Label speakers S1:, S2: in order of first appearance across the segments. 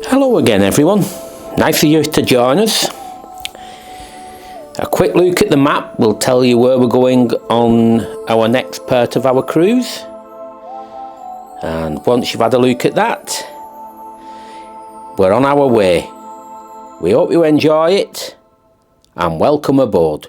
S1: Hello again everyone, nice of you to join us. A quick look at the map will tell you where we're going on our next part of our cruise, and once you've had a look at that, we're on our way. We hope you enjoy it and welcome aboard.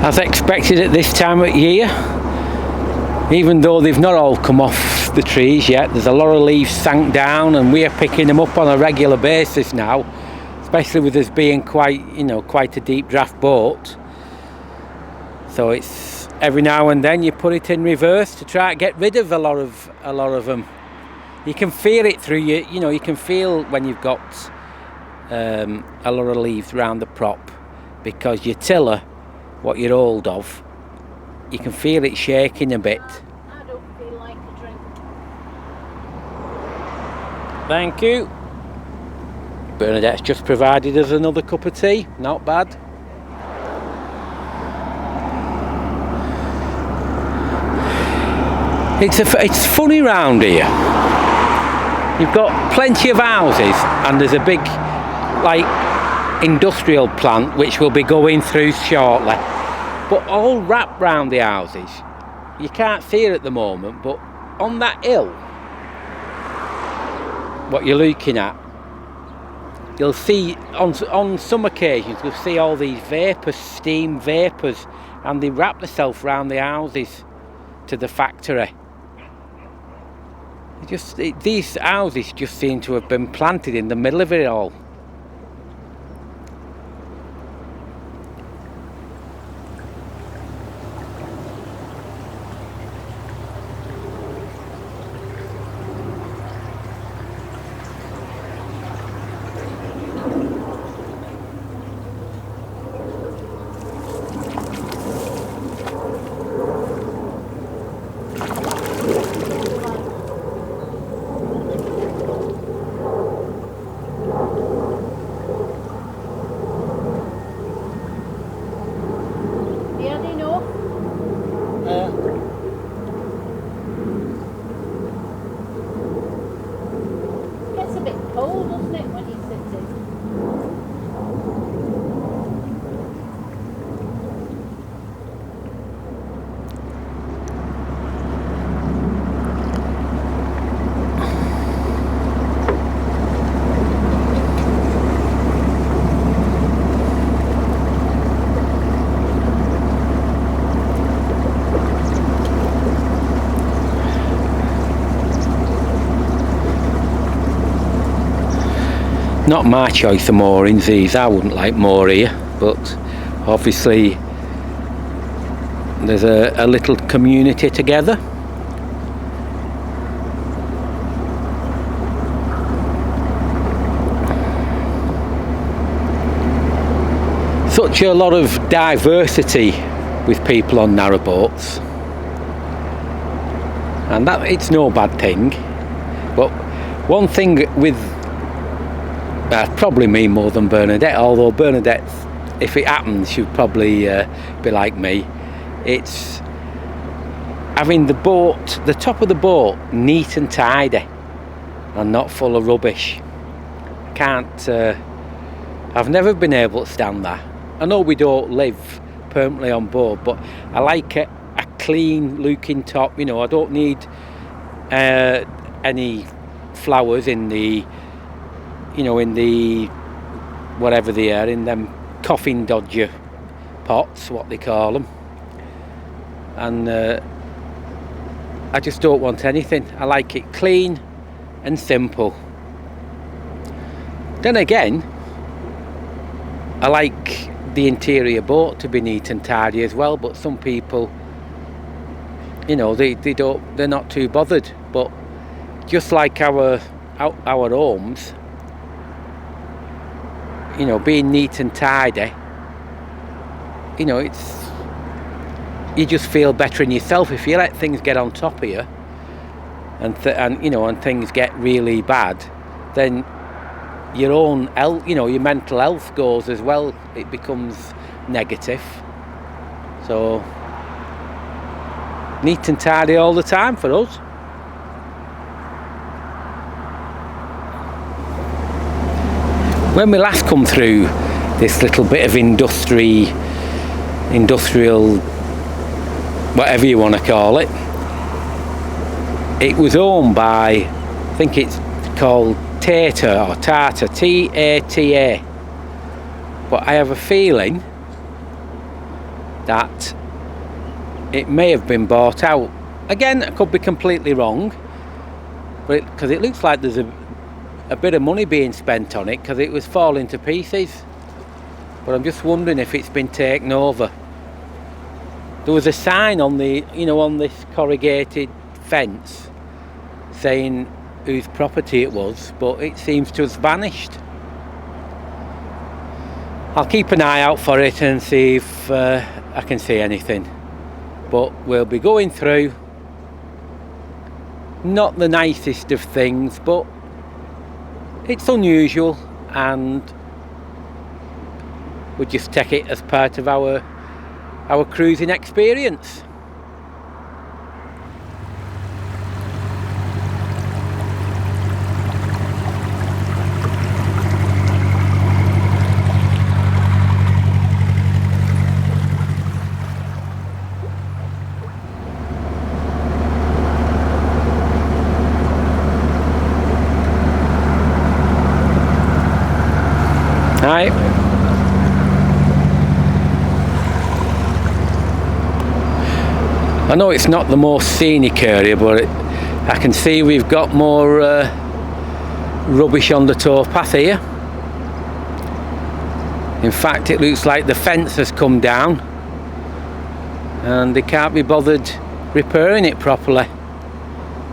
S1: As expected at this time of year, even though they've not all come off the trees yet, there's a lot of leaves sank down and we are picking them up on a regular basis now, especially with us being quite a deep draft boat. So it's every now and then you put it in reverse to try to get rid of a lot of them. You can feel it through you can feel when you've got a lot of leaves around the prop, because your tiller, what you're hold of, you can feel it shaking a bit.
S2: I don't feel like a drink.
S1: Thank you. Bernadette's just provided us another cup of tea, not bad. It's funny round here. You've got plenty of houses and there's a big industrial plant which we'll be going through shortly, but all wrapped round the houses. You can't see it at the moment, but on that hill, what you're looking at, you'll see on some occasions you'll see all these vapours, steam vapours, and they wrap themselves round the houses to the factory. These houses just seem to have been planted in the middle of it all. Not my choice of moorings these. I wouldn't like moor here, but obviously there's a little community together. Such a lot of diversity with people on narrowboats, and that it's no bad thing. But one thing with probably me more than Bernadette, although Bernadette, if it happens, she'd probably be like me. It's having the top of the boat neat and tidy and not full of rubbish. I've never been able to stand that. I know we don't live permanently on board, but I like a clean looking top. I don't need any flowers in the whatever they are, in them coffin dodger pots, what they call them, and I just don't want anything. I like it clean and simple. Then again, I like the interior boat to be neat and tidy as well, but some people, they're not too bothered. But just like our homes, being neat and tidy, you just feel better in yourself if you let things get on top of you, and you know, and things get really bad, then your own health, you know, your mental health goes as well. It becomes negative. So neat and tidy all the time for us. When we last come through this little bit of industrial, whatever you want to call it, it was owned by, I think it's called Tata, T-A-T-A. But I have a feeling that it may have been bought out. Again, I could be completely wrong, but because it looks like there's a bit of money being spent on it, because it was falling to pieces. But I'm just wondering if it's been taken over. There was a sign on the, you know, on this corrugated fence saying whose property it was, but it seems to have vanished. I'll keep an eye out for it and see if I can see anything. But we'll be going through. Not the nicest of things, but it's unusual, and we'll just take it as part of our cruising experience. Right. I know it's not the most scenic area, but I can see we've got more rubbish on the towpath here. In fact, it looks like the fence has come down and they can't be bothered repairing it properly,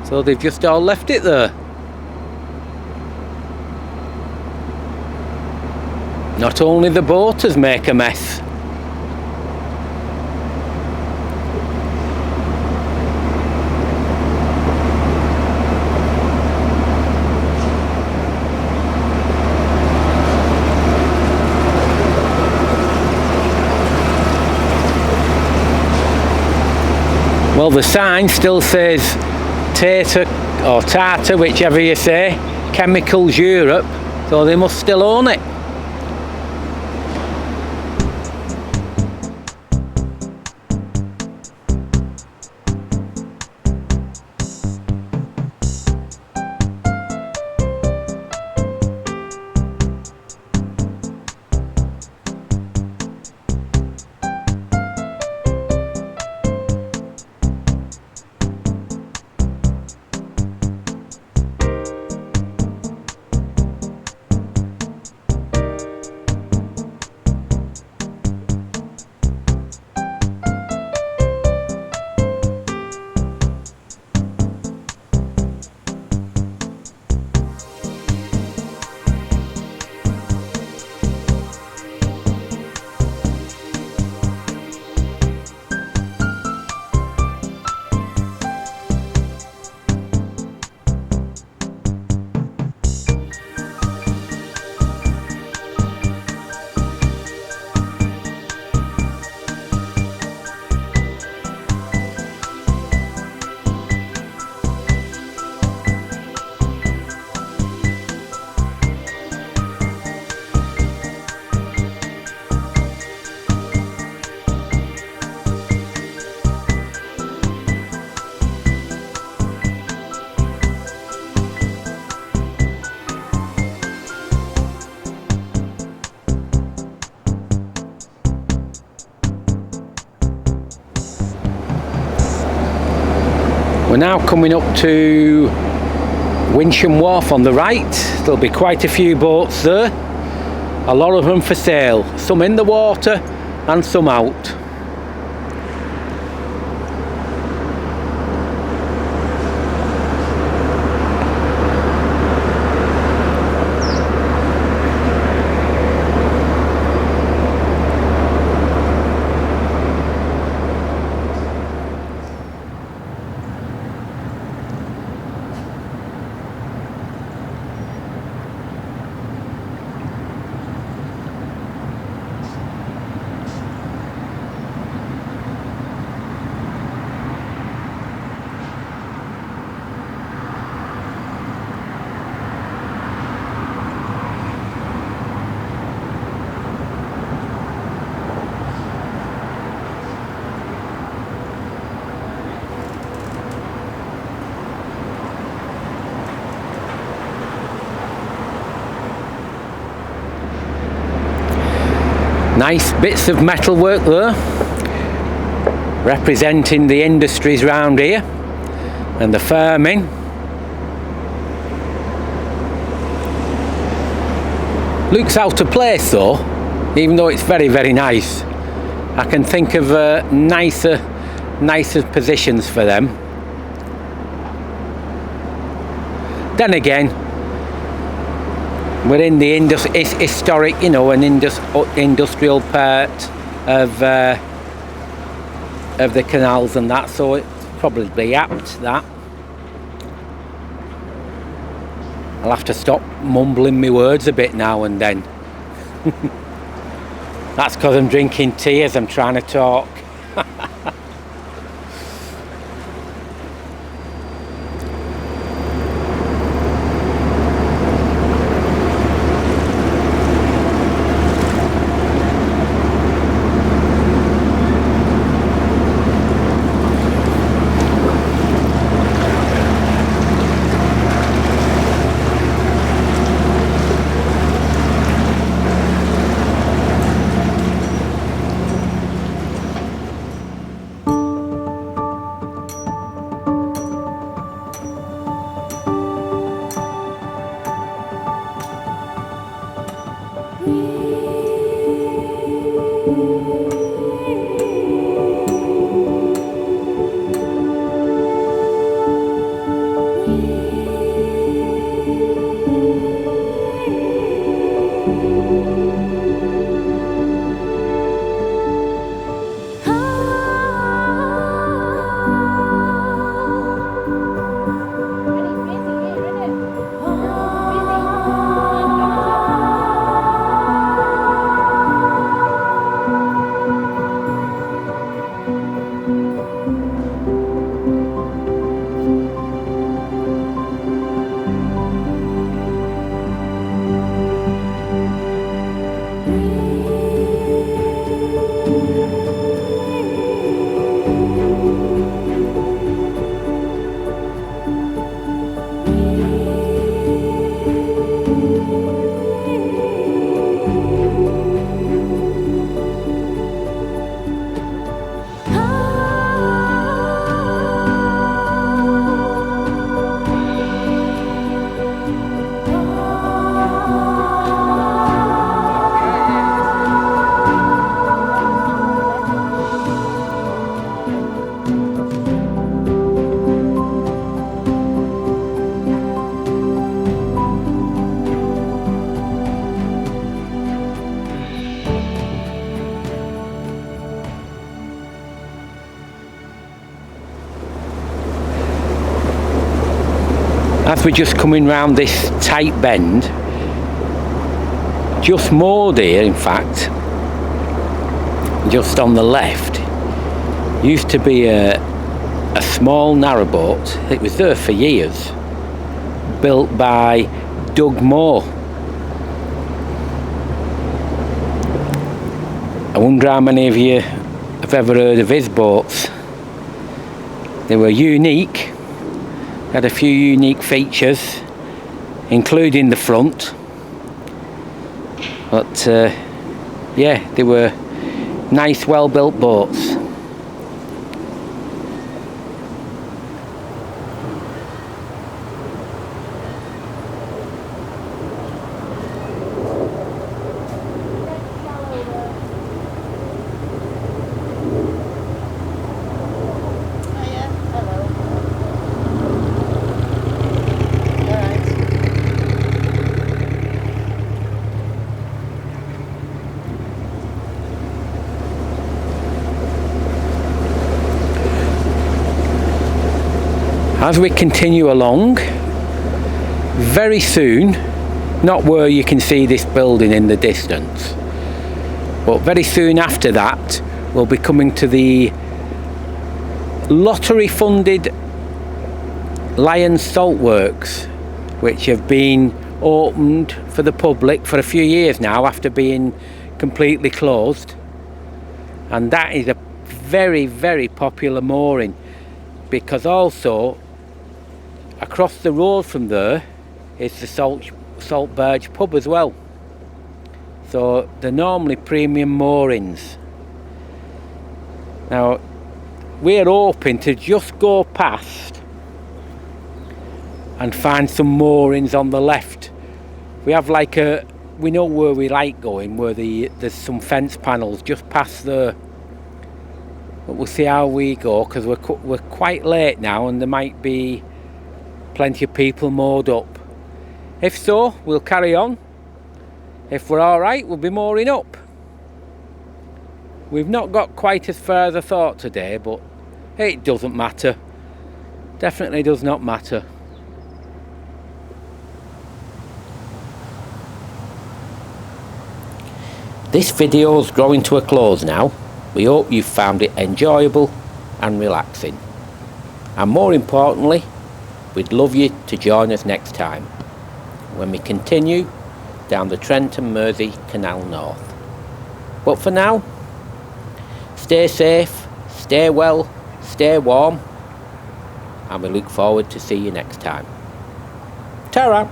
S1: so they've just all left it there. Not only the boaters make a mess. Well, the sign still says Tata or Tata, whichever you say, Chemicals Europe, so they must still own it. We're now coming up to Winsham Wharf on the right. There'll be quite a few boats there. A lot of them for sale. Some in the water and some out. Nice bits of metalwork there, representing the industries round here and the farming. Looks out of place though, even though it's very, very nice. I can think of nicer positions for them. Then again, we're in the historic, you know, an industrial part of the canals and that, so it's probably apt that. I'll have to stop mumbling my words a bit now and then. That's because I'm drinking tea as I'm trying to talk. As we're just coming round this tight bend, just moored here, in fact, just on the left, used to be a small narrowboat. It was there for years, built by Doug Moore. I wonder how many of you have ever heard of his boats. They were unique. Had a few unique features, including the front, but yeah, they were nice, well-built boats. As we continue along, very soon, not where you can see this building in the distance, but very soon after that, we'll be coming to the lottery-funded Lion Salt Works, which have been opened for the public for a few years now after being completely closed. And that is a very, very popular mooring, because also across the road from there is the Salt Barge pub as well. So they're normally premium moorings. Now we're hoping to just go past and find some moorings on the left. We have like we know where we like going, where there's some fence panels just past there. But we'll see how we go, because we're quite late now and there might be plenty of people moored up. If so, we'll carry on. If we're alright, we'll be mooring up. We've not got quite as far as I thought today, but it doesn't matter. Definitely does not matter. This video is drawing to a close now. We hope you found it enjoyable and relaxing. And more importantly, we'd love you to join us next time when we continue down the Trent Mersey Canal north. But for now, stay safe, stay well, stay warm, and we look forward to see you next time. Ta-ra!